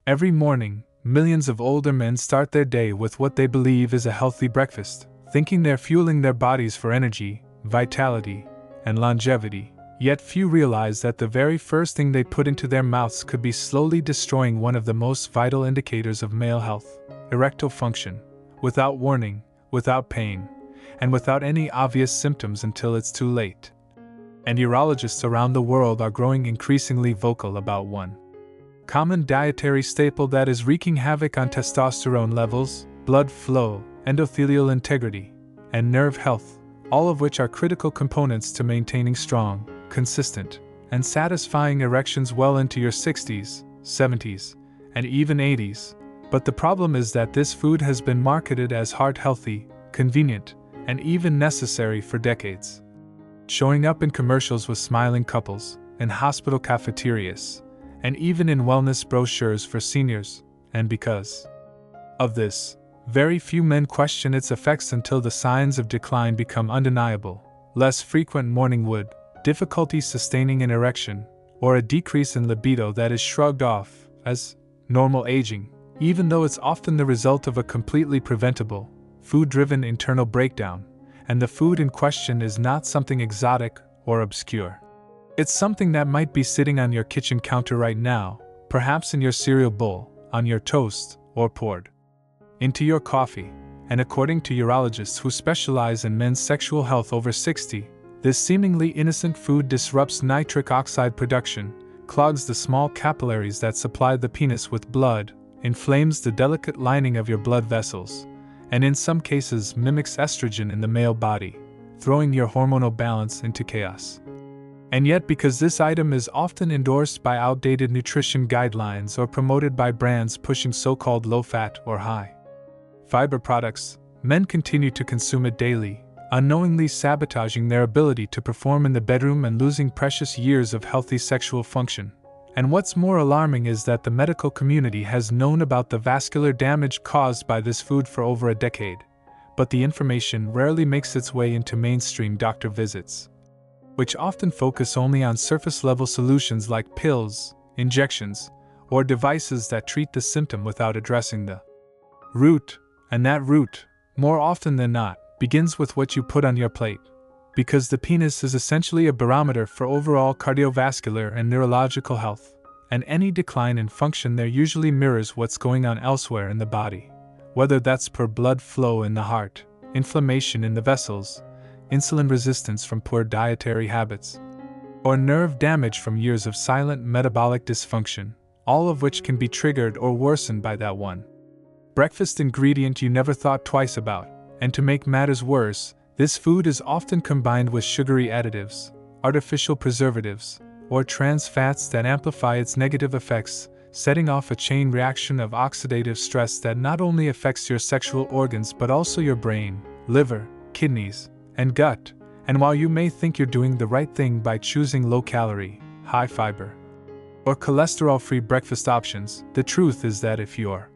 Every morning, millions of older men start their day with what they believe is a healthy breakfast, thinking they're fueling their bodies for energy, vitality, and longevity. Yet few realize that the very first thing they put into their mouths could be slowly destroying one of the most vital indicators of male health, erectile function, without warning, without pain, and without any obvious symptoms until it's too late. And urologists around the world are growing increasingly vocal about one common dietary staple that is wreaking havoc on testosterone levels, blood flow, endothelial integrity, and nerve health, all of which are critical components to maintaining strong, consistent, and satisfying erections well into your 60s, 70s, and even 80s. But the problem is that this food has been marketed as heart-healthy, convenient, and even necessary for decades. Showing up in commercials with smiling couples, in hospital cafeterias, and even in wellness brochures for seniors, and because of this, very few men question its effects until the signs of decline become undeniable: less frequent morning wood, difficulty sustaining an erection, or a decrease in libido that is shrugged off as normal aging, even though it's often the result of a completely preventable, food-driven internal breakdown, and the food in question is not something exotic or obscure. It's something that might be sitting on your kitchen counter right now, perhaps in your cereal bowl, on your toast, or poured into your coffee. And according to urologists who specialize in men's sexual health over 60, this seemingly innocent food disrupts nitric oxide production, clogs the small capillaries that supply the penis with blood, inflames the delicate lining of your blood vessels, and in some cases mimics estrogen in the male body, throwing your hormonal balance into chaos. And yet, because this item is often endorsed by outdated nutrition guidelines or promoted by brands pushing so-called low-fat or high-fiber products, men continue to consume it daily, unknowingly sabotaging their ability to perform in the bedroom and losing precious years of healthy sexual function. And what's more alarming is that the medical community has known about the vascular damage caused by this food for over a decade, but the information rarely makes its way into mainstream doctor visits, which often focus only on surface-level solutions like pills, injections, or devices that treat the symptom without addressing the root. And that root, more often than not, begins with what you put on your plate, because the penis is essentially a barometer for overall cardiovascular and neurological health, and any decline in function there usually mirrors what's going on elsewhere in the body, whether that's poor blood flow in the heart, inflammation in the vessels, insulin resistance from poor dietary habits, or nerve damage from years of silent metabolic dysfunction, all of which can be triggered or worsened by that one breakfast ingredient you never thought twice about. And to make matters worse, this food is often combined with sugary additives, artificial preservatives, or trans fats that amplify its negative effects, setting off a chain reaction of oxidative stress that not only affects your sexual organs but also your brain, liver, kidneys, and gut. And while you may think you're doing the right thing by choosing low-calorie, high-fiber, or cholesterol-free breakfast options, the truth is that if you're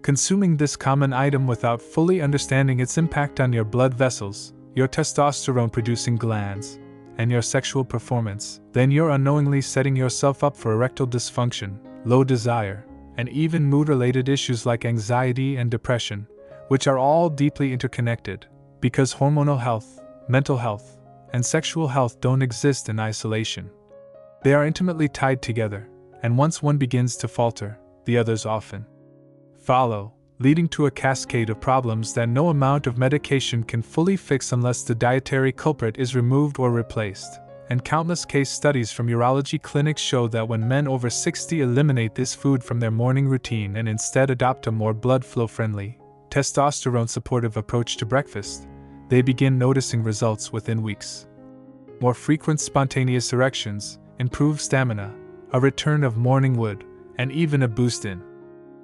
consuming this common item without fully understanding its impact on your blood vessels, your testosterone-producing glands, and your sexual performance, then you're unknowingly setting yourself up for erectile dysfunction, low desire, and even mood-related issues like anxiety and depression, which are all deeply interconnected, because hormonal health, mental health, and sexual health don't exist in isolation. They are intimately tied together, and once one begins to falter, the others often follow, leading to a cascade of problems that no amount of medication can fully fix unless the dietary culprit is removed or replaced. And countless case studies from urology clinics show that when men over 60 eliminate this food from their morning routine and instead adopt a more blood flow-friendly, testosterone-supportive approach to breakfast, they begin noticing results within weeks. More frequent spontaneous erections, improved stamina, a return of morning wood, and even a boost in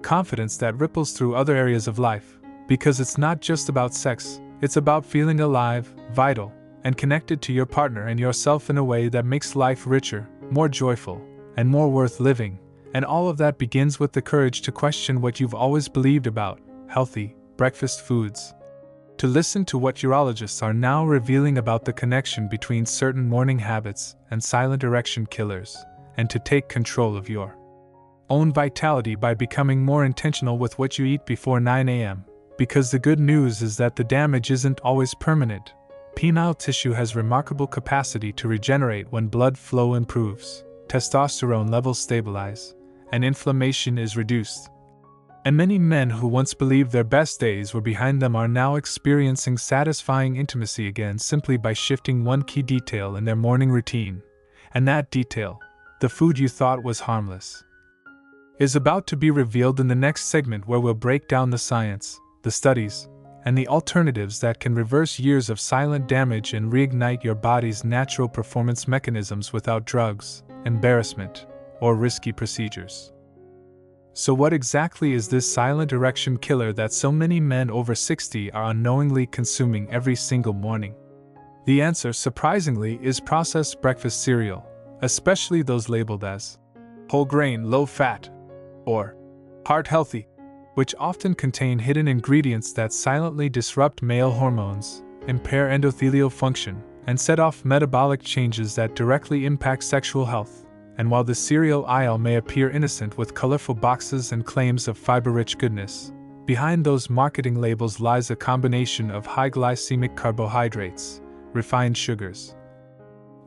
confidence that ripples through other areas of life, because it's not just about sex, it's about feeling alive, vital, and connected to your partner and yourself in a way that makes life richer, more joyful, and more worth living. And all of that begins with the courage to question what you've always believed about healthy breakfast foods. To listen to what urologists are now revealing about the connection between certain morning habits and silent erection killers, and to take control of your own vitality by becoming more intentional with what you eat before 9 a.m. Because the good news is that the damage isn't always permanent. Penile tissue has remarkable capacity to regenerate when blood flow improves, testosterone levels stabilize, and inflammation is reduced. And many men who once believed their best days were behind them are now experiencing satisfying intimacy again simply by shifting one key detail in their morning routine. And that detail, the food you thought was harmless, is about to be revealed in the next segment, where we'll break down the science, the studies, and the alternatives that can reverse years of silent damage and reignite your body's natural performance mechanisms without drugs, embarrassment, or risky procedures. So what exactly is this silent erection killer that so many men over 60 are unknowingly consuming every single morning? The answer, surprisingly, is processed breakfast cereal, especially those labeled as whole grain, low fat, or heart healthy, which often contain hidden ingredients that silently disrupt male hormones, impair endothelial function, and set off metabolic changes that directly impact sexual health. And while the cereal aisle may appear innocent with colorful boxes and claims of fiber-rich goodness, behind those marketing labels lies a combination of high glycemic carbohydrates, refined sugars,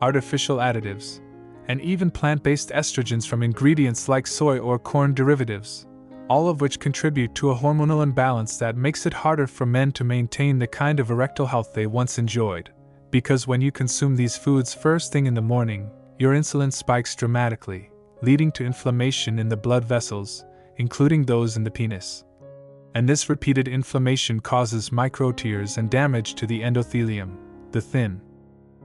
artificial additives, and even plant-based estrogens from ingredients like soy or corn derivatives, all of which contribute to a hormonal imbalance that makes it harder for men to maintain the kind of erectile health they once enjoyed. Because when you consume these foods first thing in the morning, your insulin spikes dramatically, leading to inflammation in the blood vessels, including those in the penis. And this repeated inflammation causes microtears and damage to the endothelium, the thin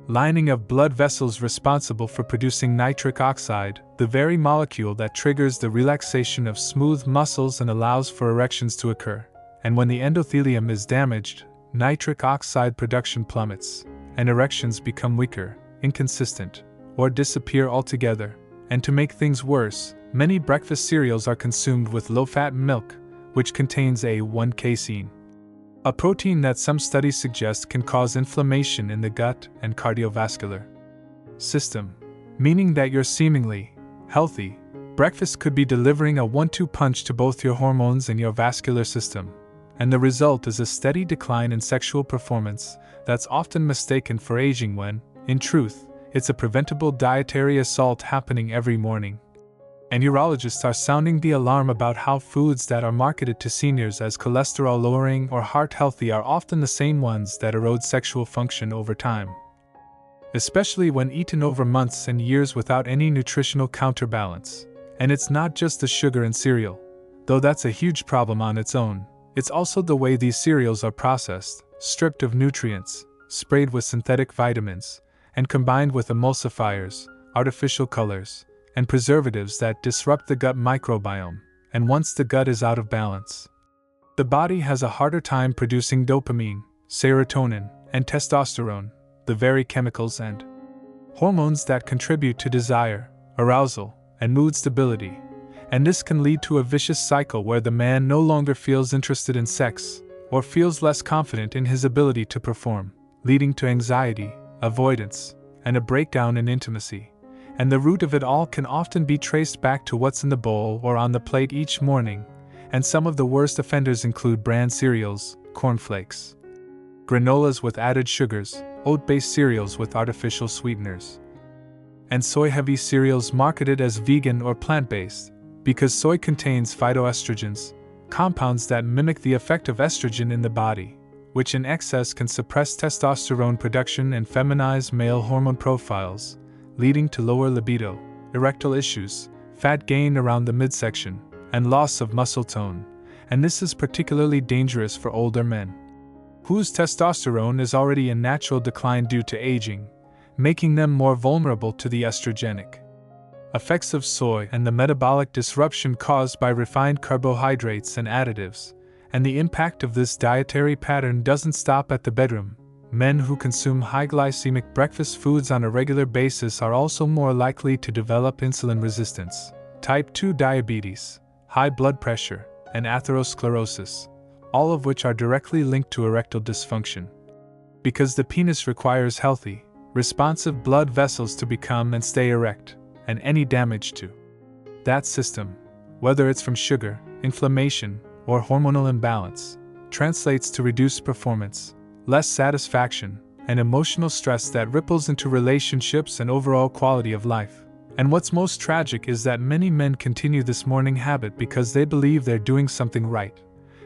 lining of blood vessels responsible for producing nitric oxide, the very molecule that triggers the relaxation of smooth muscles and allows for erections to occur. And when the endothelium is damaged, nitric oxide production plummets, and erections become weaker, inconsistent, or disappear altogether. And to make things worse, many breakfast cereals are consumed with low-fat milk, which contains A1-casein, a protein that some studies suggest can cause inflammation in the gut and cardiovascular system, meaning that your seemingly healthy breakfast could be delivering a 1-2 punch to both your hormones and your vascular system. And the result is a steady decline in sexual performance that's often mistaken for aging when, in truth, it's a preventable dietary assault happening every morning. And urologists are sounding the alarm about how foods that are marketed to seniors as cholesterol-lowering or heart-healthy are often the same ones that erode sexual function over time, especially when eaten over months and years without any nutritional counterbalance. And it's not just the sugar in cereal, though that's a huge problem on its own. It's also the way these cereals are processed, stripped of nutrients, sprayed with synthetic vitamins, and combined with emulsifiers, artificial colors, and preservatives that disrupt the gut microbiome. And once the gut is out of balance, the body has a harder time producing dopamine, serotonin, and testosterone, the very chemicals and hormones that contribute to desire, arousal, and mood stability. And this can lead to a vicious cycle where the man no longer feels interested in sex, or feels less confident in his ability to perform, leading to anxiety, avoidance, and a breakdown in intimacy. And the root of it all can often be traced back to what's in the bowl or on the plate each morning. And some of the worst offenders include bran cereals, cornflakes, granolas with added sugars, oat-based cereals with artificial sweeteners, and soy-heavy cereals marketed as vegan or plant-based, because soy contains phytoestrogens, compounds that mimic the effect of estrogen in the body, which in excess can suppress testosterone production and feminize male hormone profiles, leading to lower libido, erectile issues, fat gain around the midsection, and loss of muscle tone. And this is particularly dangerous for older men, whose testosterone is already in natural decline due to aging, making them more vulnerable to the estrogenic effects of soy and the metabolic disruption caused by refined carbohydrates and additives. And the impact of this dietary pattern doesn't stop at the bedroom. Men who consume high glycemic breakfast foods on a regular basis are also more likely to develop insulin resistance, type 2 diabetes, high blood pressure, and atherosclerosis, all of which are directly linked to erectile dysfunction. Because the penis requires healthy, responsive blood vessels to become and stay erect, and any damage to that system, whether it's from sugar, inflammation, or hormonal imbalance, translates to reduced performance, less satisfaction, and emotional stress that ripples into relationships and overall quality of life. And what's most tragic is that many men continue this morning habit because they believe they're doing something right,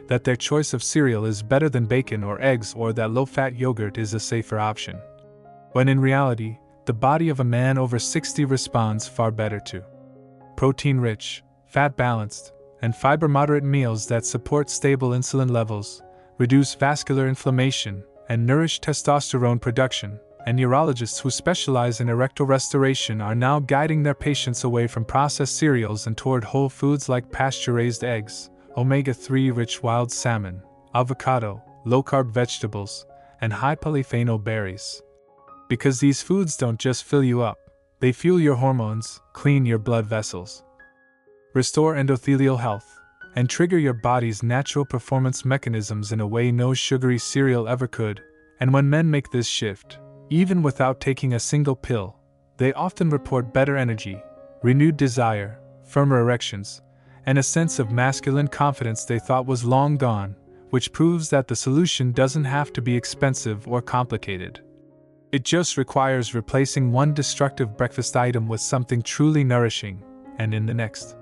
that their choice of cereal is better than bacon or eggs, or that low-fat yogurt is a safer option. When in reality, the body of a man over 60 responds far better to protein-rich, fat-balanced, and fiber-moderate meals that support stable insulin levels, reduce vascular inflammation, and nourish testosterone production. And urologists who specialize in erectile restoration are now guiding their patients away from processed cereals and toward whole foods like pasture-raised eggs, omega-3 rich wild salmon, avocado, low-carb vegetables, and high polyphenol berries. Because these foods don't just fill you up, they fuel your hormones, clean your blood vessels, restore endothelial health, and trigger your body's natural performance mechanisms in a way no sugary cereal ever could. And when men make this shift, even without taking a single pill, they often report better energy, renewed desire, firmer erections, and a sense of masculine confidence they thought was long gone, which proves that the solution doesn't have to be expensive or complicated. It just requires replacing one destructive breakfast item with something truly nourishing. And in the next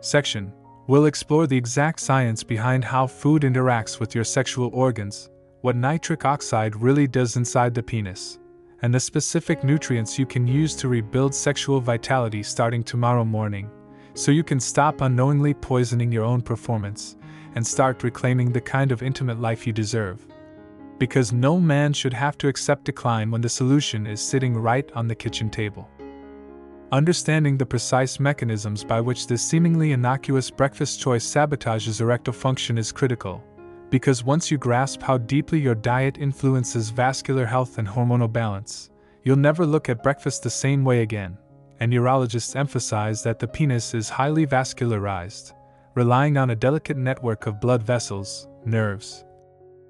section, we'll explore the exact science behind how food interacts with your sexual organs, what nitric oxide really does inside the penis, and the specific nutrients you can use to rebuild sexual vitality starting tomorrow morning, so you can stop unknowingly poisoning your own performance and start reclaiming the kind of intimate life you deserve. Because no man should have to accept decline when the solution is sitting right on the kitchen table. Understanding the precise mechanisms by which this seemingly innocuous breakfast choice sabotages erectile function is critical, because once you grasp how deeply your diet influences vascular health and hormonal balance, you'll never look at breakfast the same way again. And urologists emphasize that the penis is highly vascularized, relying on a delicate network of blood vessels, nerves,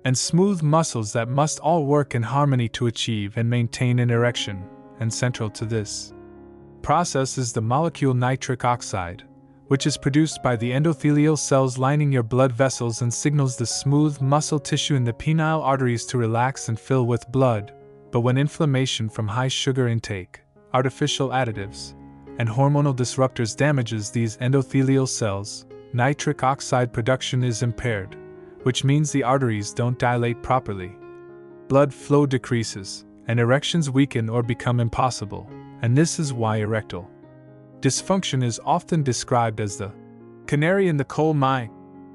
and smooth muscles that must all work in harmony to achieve and maintain an erection. And central to this process is the molecule nitric oxide, which is produced by the endothelial cells lining your blood vessels and signals the smooth muscle tissue in the penile arteries to relax and fill with blood. But when inflammation from high sugar intake, artificial additives, and hormonal disruptors damages these endothelial cells, nitric oxide production is impaired, which means the arteries don't dilate properly. Blood flow decreases, and erections weaken or become impossible, and this is why erectile dysfunction is often described as the canary in the coal mine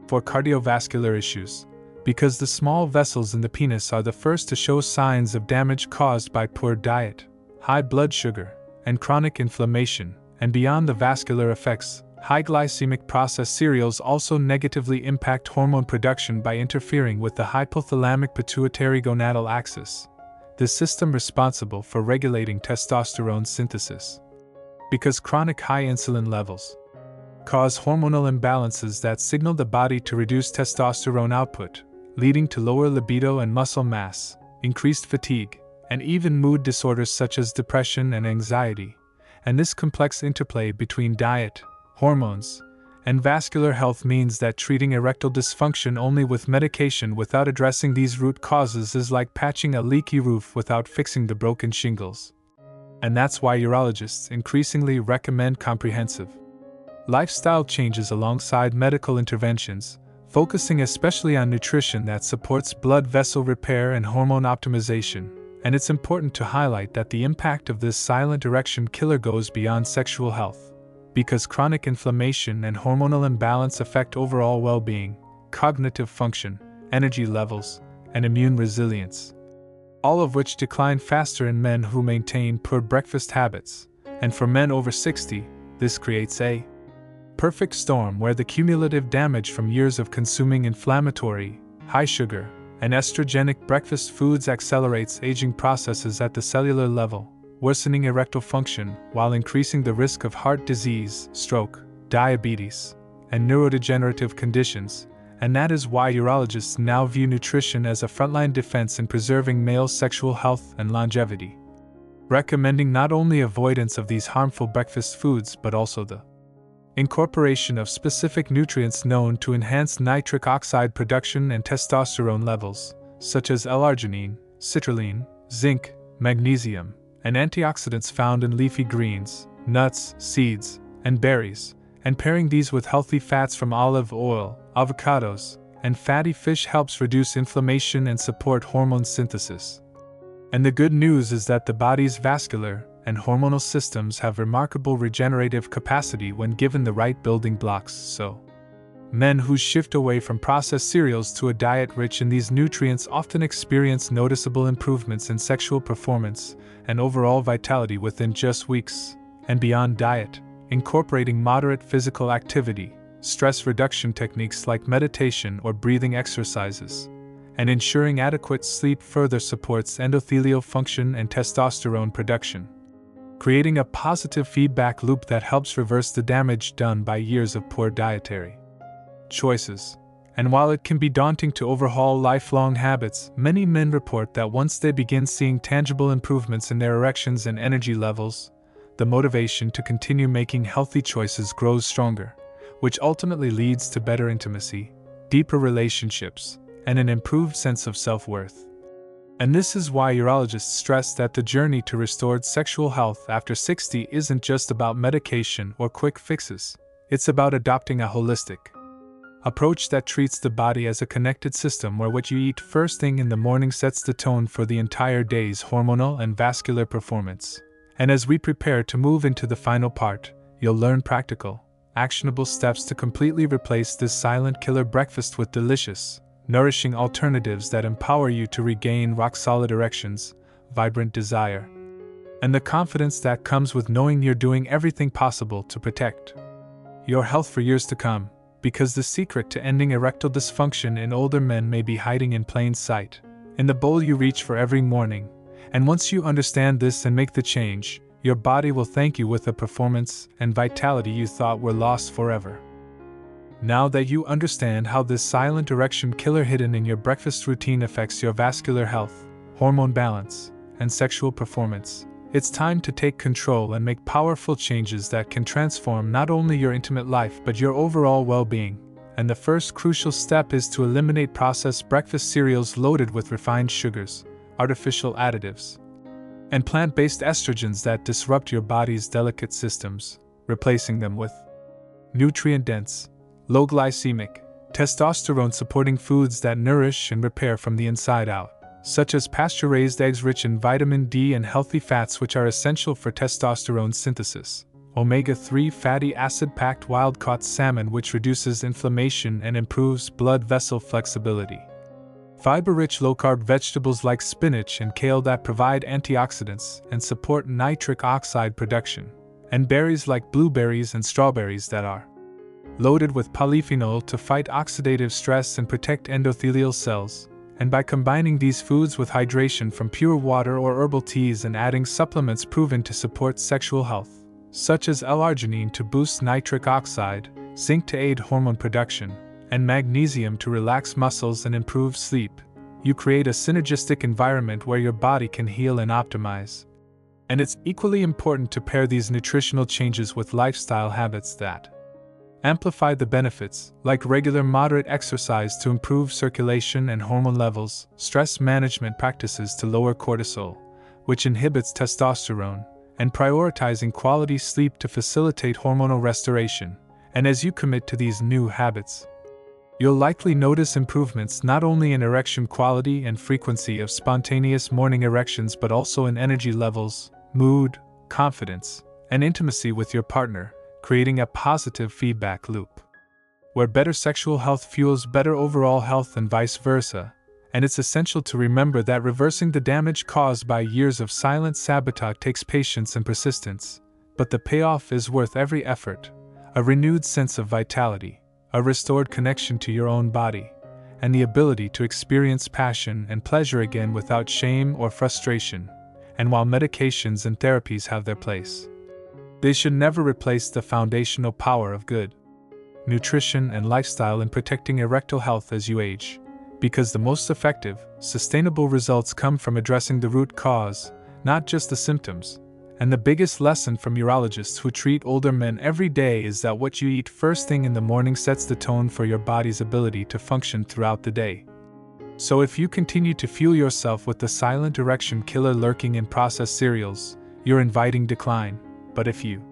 for cardiovascular issues, because the small vessels in the penis are the first to show signs of damage caused by poor diet, high blood sugar, and chronic inflammation. And beyond the vascular effects, high glycemic processed cereals also negatively impact hormone production by interfering with the hypothalamic pituitary gonadal axis, the system responsible for regulating testosterone synthesis. Because chronic high insulin levels cause hormonal imbalances that signal the body to reduce testosterone output, leading to lower libido and muscle mass, increased fatigue, and even mood disorders such as depression and anxiety. And this complex interplay between diet, hormones, and vascular health means that treating erectile dysfunction only with medication without addressing these root causes is like patching a leaky roof without fixing the broken shingles. And that's why urologists increasingly recommend comprehensive lifestyle changes alongside medical interventions, focusing especially on nutrition that supports blood vessel repair and hormone optimization. And it's important to highlight that the impact of this silent erection killer goes beyond sexual health, because chronic inflammation and hormonal imbalance affect overall well-being, cognitive function, energy levels, and immune resilience, all of which decline faster in men who maintain poor breakfast habits. And for men over 60, this creates a perfect storm where the cumulative damage from years of consuming inflammatory, high sugar, and estrogenic breakfast foods accelerates aging processes at the cellular level, worsening erectile function while increasing the risk of heart disease, stroke, diabetes, and neurodegenerative conditions. And that is why urologists now view nutrition as a frontline defense in preserving male sexual health and longevity, recommending not only avoidance of these harmful breakfast foods but also the Incorporation of specific nutrients known to enhance nitric oxide production and testosterone levels, such as L-arginine, citrulline, zinc, magnesium, and antioxidants found in leafy greens, nuts, seeds, and berries, and pairing these with healthy fats from olive oil, avocados, and fatty fish helps reduce inflammation and support hormone synthesis. And the good news is that the body's vascular and hormonal systems have remarkable regenerative capacity when given the right building blocks, so men who shift away from processed cereals to a diet rich in these nutrients often experience noticeable improvements in sexual performance and overall vitality within just weeks. And beyond diet, incorporating moderate physical activity, stress reduction techniques like meditation or breathing exercises, and ensuring adequate sleep further supports endothelial function and testosterone production, creating a positive feedback loop that helps reverse the damage done by years of poor dietary choices. And while it can be daunting to overhaul lifelong habits, many men report that once they begin seeing tangible improvements in their erections and energy levels, the motivation to continue making healthy choices grows stronger, which ultimately leads to better intimacy, deeper relationships, and an improved sense of self-worth. And this is why urologists stress that the journey to restored sexual health after 60 isn't just about medication or quick fixes. It's about adopting a holistic approach that treats the body as a connected system where what you eat first thing in the morning sets the tone for the entire day's hormonal and vascular performance. And as we prepare to move into the final part, you'll learn practical, actionable steps to completely replace this silent killer breakfast with delicious, nourishing alternatives that empower you to regain rock-solid erections, vibrant desire, and the confidence that comes with knowing you're doing everything possible to protect your health for years to come, because the secret to ending erectile dysfunction in older men may be hiding in plain sight, in the bowl you reach for every morning. And once you understand this and make the change, your body will thank you with a performance and vitality you thought were lost forever. Now that you understand how this silent erection killer hidden in your breakfast routine affects your vascular health, hormone balance, and sexual performance, it's time to take control and make powerful changes that can transform not only your intimate life but your overall well-being. And the first crucial step is to eliminate processed breakfast cereals loaded with refined sugars, artificial additives, and plant-based estrogens that disrupt your body's delicate systems, replacing them with nutrient-dense, low-glycemic, testosterone-supporting foods that nourish and repair from the inside out, such as pasture-raised eggs rich in vitamin D and healthy fats which are essential for testosterone synthesis, omega-3 fatty acid-packed wild-caught salmon which reduces inflammation and improves blood vessel flexibility, fiber-rich low-carb vegetables like spinach and kale that provide antioxidants and support nitric oxide production, and berries like blueberries and strawberries that are loaded with polyphenol to fight oxidative stress and protect endothelial cells. And by combining these foods with hydration from pure water or herbal teas and adding supplements proven to support sexual health, such as L-arginine to boost nitric oxide, zinc to aid hormone production, and magnesium to relax muscles and improve sleep, you create a synergistic environment where your body can heal and optimize. And it's equally important to pair these nutritional changes with lifestyle habits that amplify the benefits, like regular moderate exercise to improve circulation and hormone levels, stress management practices to lower cortisol, which inhibits testosterone, and prioritizing quality sleep to facilitate hormonal restoration. And as you commit to these new habits, you'll likely notice improvements not only in erection quality and frequency of spontaneous morning erections but also in energy levels, mood, confidence, and intimacy with your partner, creating a positive feedback loop, where better sexual health fuels better overall health and vice versa. And it's essential to remember that reversing the damage caused by years of silent sabotage takes patience and persistence, but the payoff is worth every effort: a renewed sense of vitality, a restored connection to your own body, and the ability to experience passion and pleasure again without shame or frustration. And while medications and therapies have their place, they should never replace the foundational power of good nutrition and lifestyle in protecting erectile health as you age, because the most effective, sustainable results come from addressing the root cause, not just the symptoms. And the biggest lesson from urologists who treat older men every day is that what you eat first thing in the morning sets the tone for your body's ability to function throughout the day. So if you continue to fuel yourself with the silent erection killer lurking in processed cereals, you're inviting decline. But if you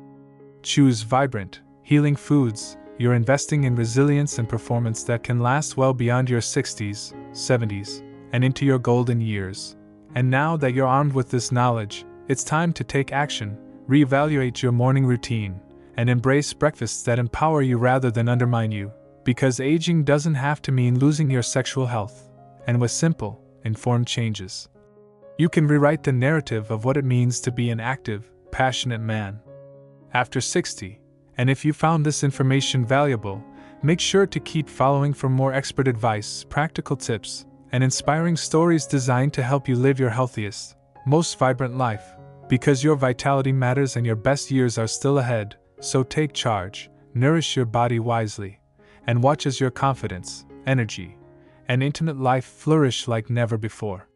choose vibrant, healing foods, you're investing in resilience and performance that can last well beyond your 60s, 70s, and into your golden years. And now that you're armed with this knowledge, it's time to take action, reevaluate your morning routine, and embrace breakfasts that empower you rather than undermine you. Because aging doesn't have to mean losing your sexual health. And with simple, informed changes, you can rewrite the narrative of what it means to be an active, passionate man after 60. And if you found this information valuable, make sure to keep following for more expert advice, practical tips, and inspiring stories designed to help you live your healthiest, most vibrant life. Because your vitality matters and your best years are still ahead, so take charge, nourish your body wisely, and watch as your confidence, energy, and intimate life flourish like never before.